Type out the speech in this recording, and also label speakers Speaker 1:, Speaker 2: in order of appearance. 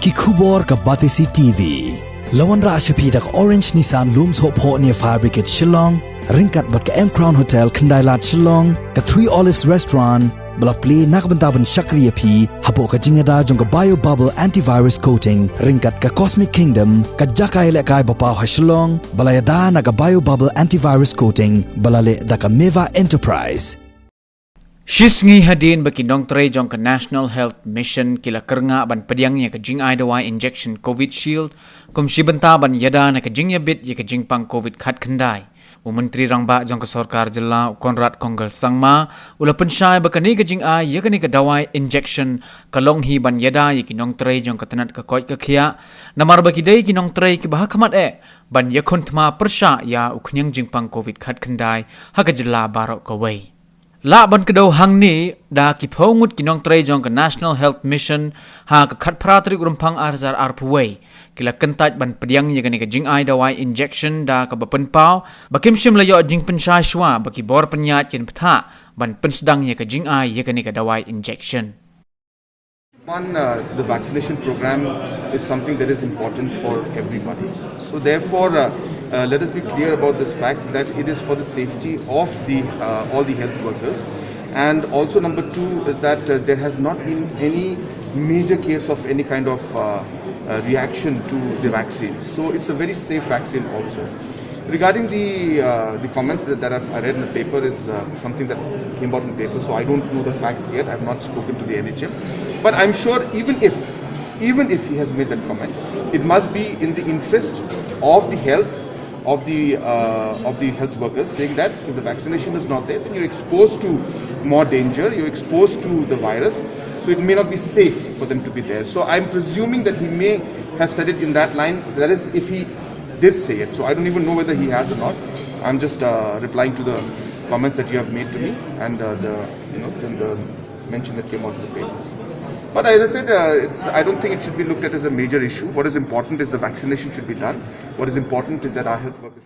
Speaker 1: ki khubor ka batisi TV. Lawan ra ashapi dak Orange Nissan Looms Hope Ho near Fire Brigade Shillong, ringkat bat ka M Crown Hotel Kendai Lat Shillong, ka Three Olives Restaurant, bala play nakbantaban Shakriya P, hapo ka Ïada jong ka Bio Bubble Antivirus Coating, ringkat ka Cosmic Kingdom, ka Jakai lekai bapaw ha Shillong, bala Ïada na ka Bio Bubble Antivirus Coating, bala le da ka Meva Enterprise.
Speaker 2: Shisngi hadin baki Nongtrei jong ka National Health Mission kila kernga ban pediangnya ka jing Ïada Injekshon Covidshield kum shibenta ban Ïada na ka jing yabit ya ka jing pang Covid khat khandai. Menteri rangba jong ka sarkar jilla Konrad Konggal sangma ula pensyai bakani ka jing ya kani ka dawai injection kalong hi ban Ïada ya ki Nongtrei jong ka tanat ka Koit ka Khiah namar baki dai ki Nongtrei ki bah khamat ban ya khontma persya ya uknyang jing pang Covid khat khandai ha ka jilla barok ka wei. La ban kedaw hang ni da ki phongut ki Nongtrei jong ka National Health Mission ha ka khat pratri rumpang arzar arpuwei kila kentaj ban pediang ye kani ka jing Ïada injection da ka bapen pau bakim shim layo jing pensai shwa baki bor penyat kin ptha ban pensedang ye ka jing ye kani ka dawai injection.
Speaker 3: The vaccination program is something that is important for everybody. So therefore, let us be clear about this fact that it is for the safety of all the health workers. And also number two is that there has not been any major case of any kind of reaction to the vaccine. So it's a very safe vaccine also. Regarding the comments that I read in the paper is something that came out in the paper, so I don't know the facts yet. I have not spoken to the NHM. But I'm sure even if he has made that comment, it must be in the interest of the health of the health workers, saying that if the vaccination is not there, then you're exposed to more danger, you're exposed to the virus, so it may not be safe for them to be there. So I'm presuming that he may have said it in that line, that is if he did say it. So I don't even know whether he has or not. I'm just replying to the comments that you have made to me and the mention that came out of the papers. But as I said, I don't think it should be looked at as a major issue. What is important is the vaccination should be done. What is important is that our health workers